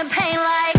the pain like.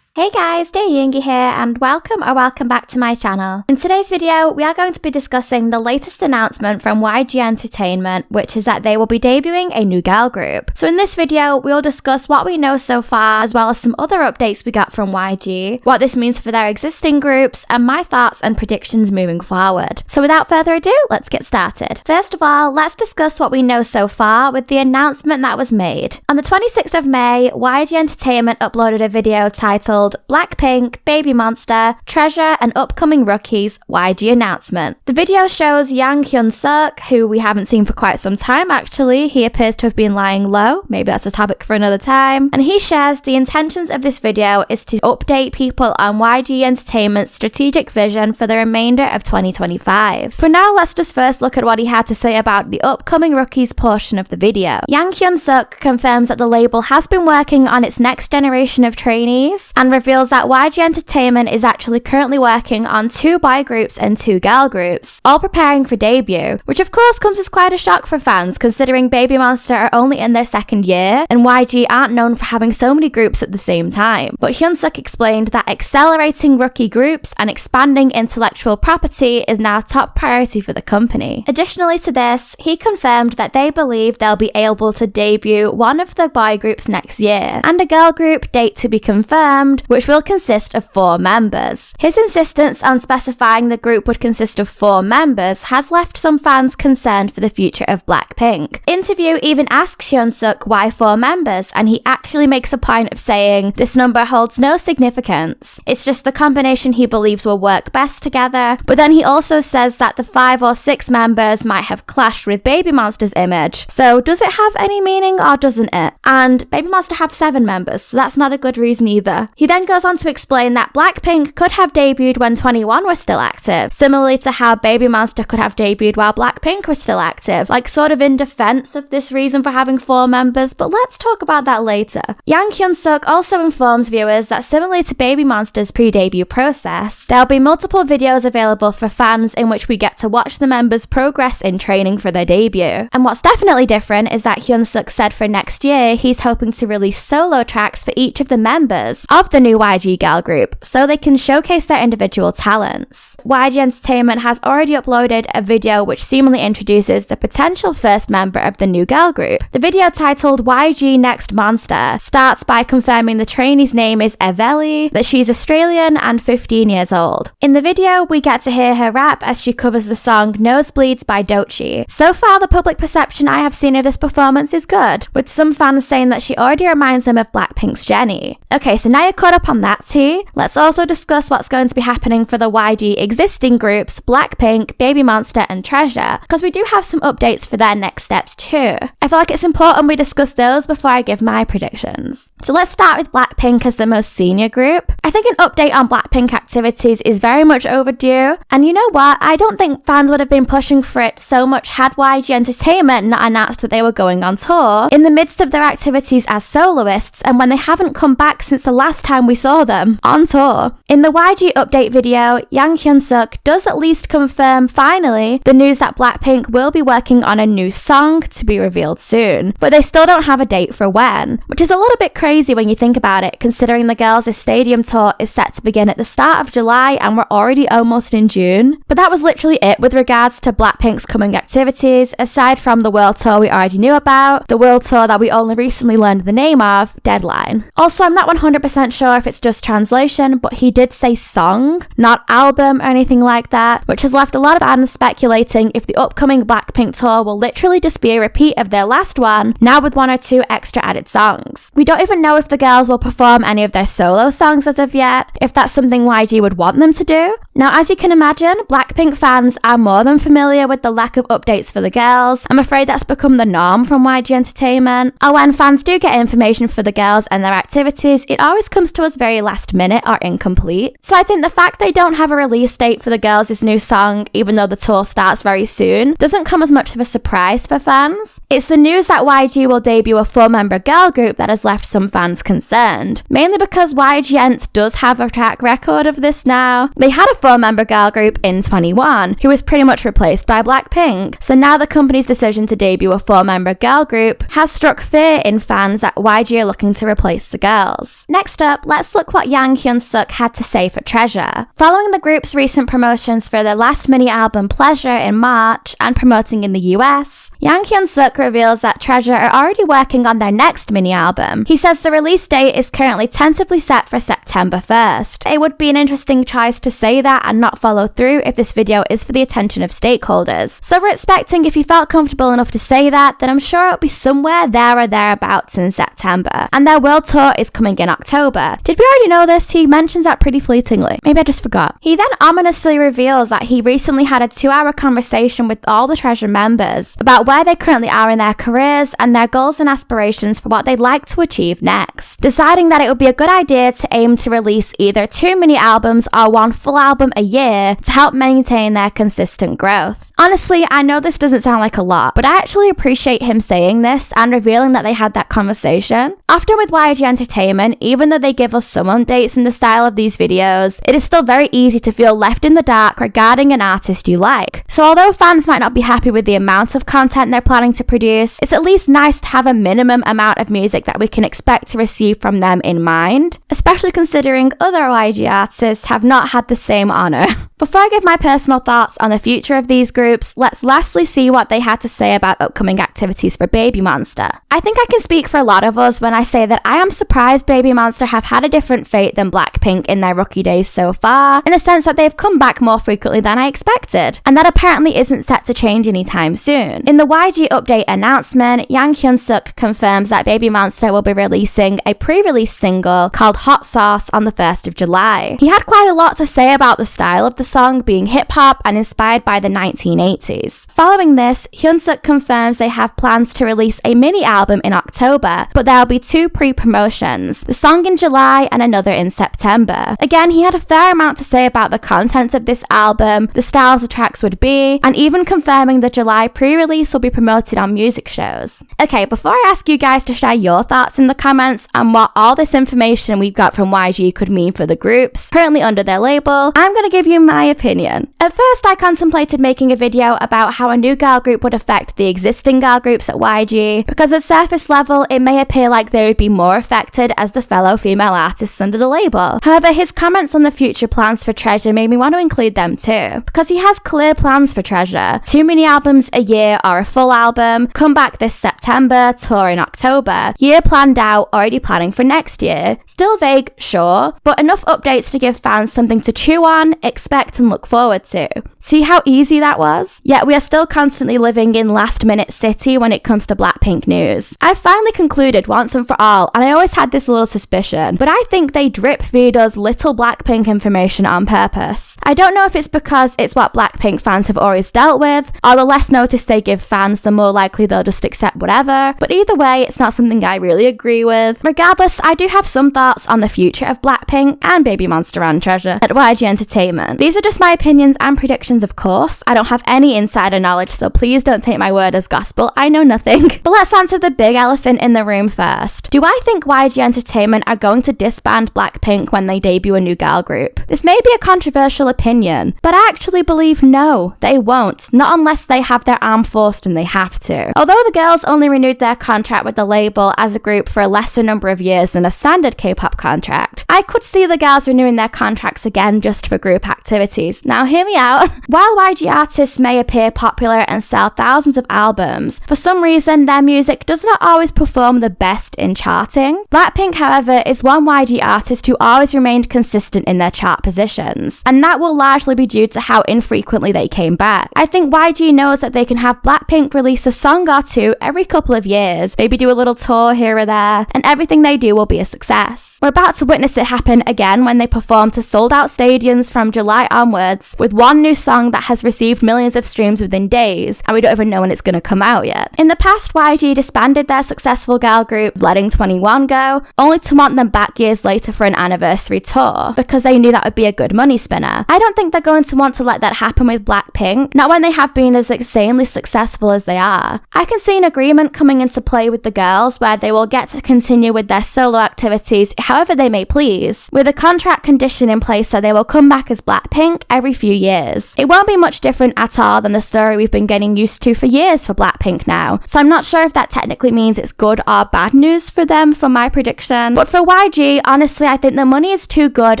Hey guys, dearyoongi here and welcome back to my channel. In today's video, we are going to be discussing the latest announcement from YG Entertainment, which is that they will be debuting a new girl group. So in this video, we'll discuss what we know so far, as well as some other updates we got from YG, what this means for their existing groups, and my thoughts and predictions moving forward. So without further ado, let's get started. First of all, let's discuss what we know so far with the announcement that was made. On the 26th of May, YG Entertainment uploaded a video titled Blackpink, Babymonster, Treasure and Upcoming Rookies YG Announcement. The video shows Yang Hyun-suk, who we haven't seen for quite some time actually. He appears to have been lying low, maybe that's a topic for another time, and he shares the intentions of this video is to update people on YG Entertainment's strategic vision for the remainder of 2025. For now, let's just first look at what he had to say about the upcoming rookies portion of the video. Yang Hyun-suk confirms that the label has been working on its next generation of trainees and reveals that YG Entertainment is actually currently working on 2 boy groups and 2 girl groups, all preparing for debut, which of course comes as quite a shock for fans considering Babymonster are only in their 2nd year and YG aren't known for having so many groups at the same time. But Hyun-suk explained that accelerating rookie groups and expanding intellectual property is now top priority for the company. Additionally to this, he confirmed that they believe they'll be able to debut one of the boy groups next year, and a girl group date to be confirmed, which will consist of 4 members. His insistence on specifying the group would consist of 4 members has left some fans concerned for the future of Blackpink. Interview even asks Hyun-suk why 4 members, and he actually makes a point of saying this number holds no significance. It's just the combination he believes will work best together, but then he also says that the 5 or 6 members might have clashed with Babymonster's image. So does it have any meaning or doesn't it? And Babymonster have 7 members, so that's not a good reason either. He then goes on to explain that Blackpink could have debuted when 21 was still active, similarly to how Babymonster could have debuted while Blackpink was still active, like sort of in defense of this reason for having 4 members, but let's talk about that later. Yang Hyun-suk also informs viewers that similarly to Babymonster's pre-debut process, there'll be multiple videos available for fans in which we get to watch the members progress in training for their debut. And what's definitely different is that Hyun-suk said for next year he's hoping to release solo tracks for each of the members of the new YG girl group so they can showcase their individual talents. YG Entertainment has already uploaded a video which seemingly introduces the potential first member of the new girl group. The video titled YG Next Monster starts by confirming the trainee's name is Eveli, that she's Australian and 15 years old. In the video, we get to hear her rap as she covers the song Nosebleeds by Doechii. So far, the public perception I have seen of this performance is good, with some fans saying that she already reminds them of Blackpink's Jennie. Okay, so now you're caught up on that tea, let's also discuss what's going to be happening for the YG existing groups Blackpink, Babymonster and Treasure, because we do have some updates for their next steps too. I feel like it's important we discuss those before I give my predictions. So let's start with Blackpink as the most senior group. I think an update on Blackpink activities is very much overdue, and you know what, I don't think fans would have been pushing for it so much had YG Entertainment not announced that they were going on tour in the midst of their activities as soloists and when they haven't come back since the last time we saw them on tour. In the YG update video, Yang Hyun-suk does at least confirm finally the news that Blackpink will be working on a new song to be revealed soon, but they still don't have a date for when, which is a little bit crazy when you think about it, considering the girls' stadium tour is set to begin at the start of July and we're already almost in June. But that was literally it with regards to Blackpink's coming activities, aside from the world tour we already knew about, the world tour that we only recently learned the name of, Deadline. Also, I'm not 100% sure if it's just translation, but he did say song, not album or anything like that, which has left a lot of fans speculating if the upcoming Blackpink tour will literally just be a repeat of their last one, now with 1 or 2 extra added songs. We don't even know if the girls will perform any of their solo songs as of yet, if that's something YG would want them to do, Now, as you can imagine, Blackpink fans are more than familiar with the lack of updates for the girls. I'm afraid that's become the norm from YG Entertainment. Or when fans do get information for the girls and their activities, it always comes to us very last minute or incomplete. So I think the fact they don't have a release date for the girls' new song, even though the tour starts very soon, doesn't come as much of a surprise for fans. It's the news that YG will debut a 4-member girl group that has left some fans concerned, mainly because YG Ent does have a track record of this now. They had a 4-member girl group in 21, who was pretty much replaced by Blackpink. So now the company's decision to debut a 4-member girl group has struck fear in fans that YG are looking to replace the girls. Next up, let's look what Yang Hyun-suk had to say for Treasure. Following the group's recent promotions for their last mini-album Pleasure in March and promoting in the US, Yang Hyun-suk reveals that Treasure are already working on their next mini-album. He says the release date is currently tentatively set for September 1st. It would be an interesting choice to say that and not follow through if this video is for the attention of stakeholders. So we're expecting, if you felt comfortable enough to say that, then I'm sure it'll be somewhere there or thereabouts in September. And their world tour is coming in October. Did we already know this? He mentions that pretty fleetingly. Maybe I just forgot. He then ominously reveals that he recently had a 2-hour conversation with all the Treasure members about where they currently are in their careers and their goals and aspirations for what they'd like to achieve next, deciding that it would be a good idea to aim to release either 2 mini albums or 1 full album a year to help maintain their consistent growth. Honestly, I know this doesn't sound like a lot, but I actually appreciate him saying this and revealing that they had that conversation. Often with YG Entertainment, even though they give us some updates in the style of these videos, it is still very easy to feel left in the dark regarding an artist you like. So although fans might not be happy with the amount of content they're planning to produce, it's at least nice to have a minimum amount of music that we can expect to receive from them in mind, especially considering other YG artists have not had the same honour. Before I give my personal thoughts on the future of these groups, let's lastly see what they had to say about upcoming activities for Babymonster. I think I can speak for a lot of us when I say that I am surprised Babymonster have had a different fate than Blackpink in their rookie days so far, in the sense that they've come back more frequently than I expected, and that apparently isn't set to change anytime soon. In the YG update announcement, Yang Hyun-suk confirms that Babymonster will be releasing a pre-release single called Hot Sauce on the 1st of July. He had quite a lot to say about the style of the song being hip-hop and inspired by the 1980s. Following this, Hyun-suk confirms they have plans to release a mini-album in October, but there will be 2 pre-promotions, the song in July and another in September. Again, he had a fair amount to say about the content of this album, the styles the tracks would be, and even confirming the July pre-release will be promoted on music shows. Okay, before I ask you guys to share your thoughts in the comments on what all this information we've got from YG could mean for the groups currently under their label, I'm going to give you my opinion. At first, I contemplated making a video about how a new girl group would affect the existing girl groups at YG, because at surface level, it may appear like they would be more affected as the fellow female artists under the label. However, his comments on the future plans for Treasure made me want to include them too, because he has clear plans for Treasure: 2 mini albums a year or a full album, come back this September, tour in October, year planned out, already planning for next year. Still vague, sure, but enough updates to give fans something to chew on, expect and look forward to. See how easy that was? Yet we are still constantly living in last minute city when it comes to Blackpink news. I've finally concluded once and for all, and I always had this little suspicion, but I think they drip feed us little Blackpink information on purpose. I don't know if it's because it's what Blackpink fans have always dealt with, or the less notice they give fans, the more likely they'll just accept whatever, but either way, it's not something I really agree with. Regardless, I do have some thoughts on the future of Blackpink and Babymonster and Treasure at YG Entertainment. These are just my opinions and predictions, of course. I don't have any insider knowledge, so please don't take my word as gospel. I know nothing. But let's answer the big elephant in the room first. Do I think YG Entertainment are going to disband Blackpink when they debut a new girl group? This may be a controversial opinion, but I actually believe no, they won't. Not unless they have their arm forced and they have to. Although the girls only renewed their contract with the label as a group for a lesser number of years than a standard K-pop contract, I could see the girls renewing their contracts again just for group activities. Now hear me out. While YG artists may appear popular and sell thousands of albums, for some reason their music does not always perform the best in charting. Blackpink, however, is one YG artist who always remained consistent in their chart positions, and that will largely be due to how infrequently they came back. I think YG knows that they can have Blackpink release a song or 2 every couple of years, maybe do a little tour here or there, and everything they do will be a success. We're about to witness it happen again when they perform to sold-out stadiums happens from July onwards, with one new song that has received millions of streams within days, and we don't even know when it's going to come out yet. In the past, YG disbanded their successful girl group, letting 21 go, only to want them back years later for an anniversary tour, because they knew that would be a good money spinner. I don't think they're going to want to let that happen with Blackpink, not when they have been as insanely successful as they are. I can see an agreement coming into play with the girls where they will get to continue with their solo activities however they may please, with a contract condition in place so they will come back as Blackpink every few years. It won't be much different at all than the story we've been getting used to for years for Blackpink now, so I'm not sure if that technically means it's good or bad news for them for my prediction. But for YG, honestly, I think the money is too good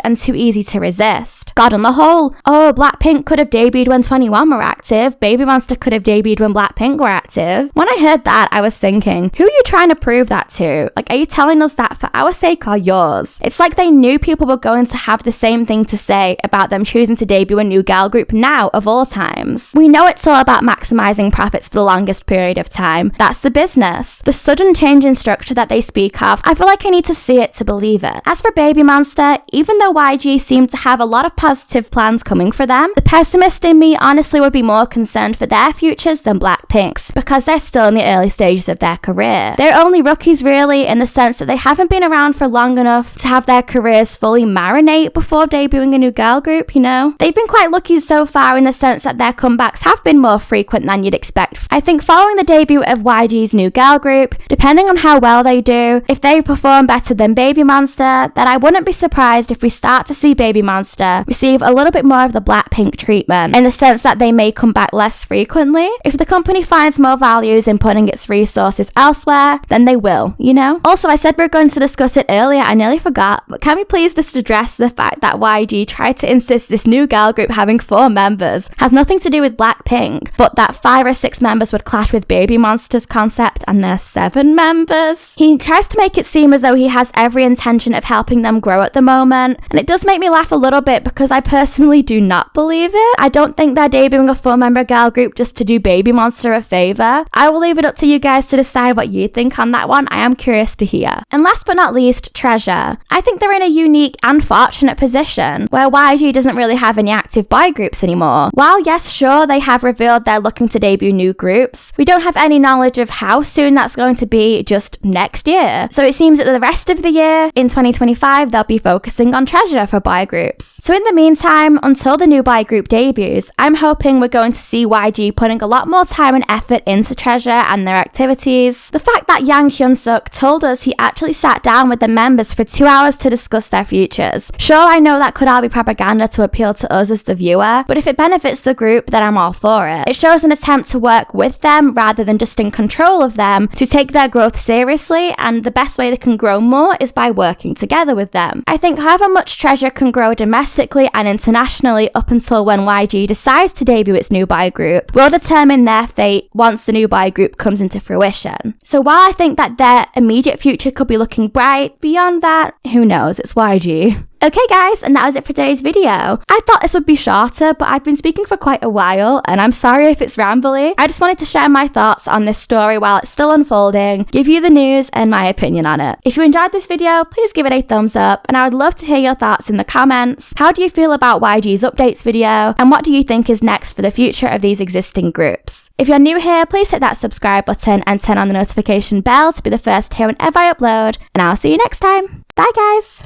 and too easy to resist. God, on the whole, Blackpink could have debuted when 21 were active, Babymonster could have debuted when Blackpink were active. When I heard that, I was thinking, who are you trying to prove that to? Like, are you telling us that for our sake or yours? It's like they knew people were going to have the same thing to say about them choosing to debut a new girl group now of all times. We know it's all about maximizing profits for the longest period of time. That's the business. The sudden change in structure that they speak of, I feel like I need to see it to believe it. As for Babymonster, even though YG seemed to have a lot of positive plans coming for them, the pessimist in me honestly would be more concerned for their futures than Blackpink's, because they're still in the early stages of their career. They're only rookies really, in the sense that they haven't been around for long enough to have their careers fully marinate before debuting a new girl group, you know? They've been quite lucky so far in the sense that their comebacks have been more frequent than you'd expect. I think following the debut of YG's new girl group, depending on how well they do, if they perform better than Babymonster, then I wouldn't be surprised if we start to see Babymonster receive a little bit more of the Blackpink treatment, in the sense that they may come back less frequently. If the company finds more values in putting its resources elsewhere, then they will, you know? Also, I said we were going to discuss it earlier, I nearly forgot, but can we please just address the fact that YG tried to insist this new girl group having 4 members has nothing to do with Blackpink, but that 5 or 6 members would clash with Babymonster's concept and their 7 members? He tries to make it seem as though he has every intention of helping them grow at the moment, and it does make me laugh a little bit because I personally do not believe it. I don't think they're debuting a 4-member girl group just to do Babymonster a favour. I will leave it up to you guys to decide what you think on that one. I am curious to hear. And last but not least, Treasure. I think they're in a unique and fortunate position where YG doesn't really have any active boy groups anymore. While yes, sure, they have revealed they're looking to debut new groups, we don't have any knowledge of how soon that's going to be just next year. So it seems that the rest of the year, in 2025, they'll be focusing on Treasure for boy groups. So in the meantime, until the new boy group debuts, I'm hoping we're going to see YG putting a lot more time and effort into Treasure and their activities. The fact that Yang Hyun-suk told us he actually sat down with the members for 2 hours to discuss their futures. Sure, I know that could all be propaganda to appeal to us as the viewer, but if it benefits the group, then I'm all for it. It shows an attempt to work with them rather than just in control of them, to take their growth seriously, and the best way they can grow more is by working together with them. I think however much Treasure can grow domestically and internationally up until when YG decides to debut its new boy group will determine their fate once the new boy group comes into fruition. So while I think that their immediate future could be looking bright, beyond that, who knows, it's YG. Okay guys, and that was it for today's video. I thought this would be shorter, but I've been speaking for quite a while, and I'm sorry if it's rambly. I just wanted to share my thoughts on this story while it's still unfolding, give you the news and my opinion on it. If you enjoyed this video, please give it a thumbs up, and I would love to hear your thoughts in the comments. How do you feel about YG's updates video, and what do you think is next for the future of these existing groups? If you're new here, please hit that subscribe button and turn on the notification bell to be the first to hear whenever I upload, and I'll see you next time. Bye guys!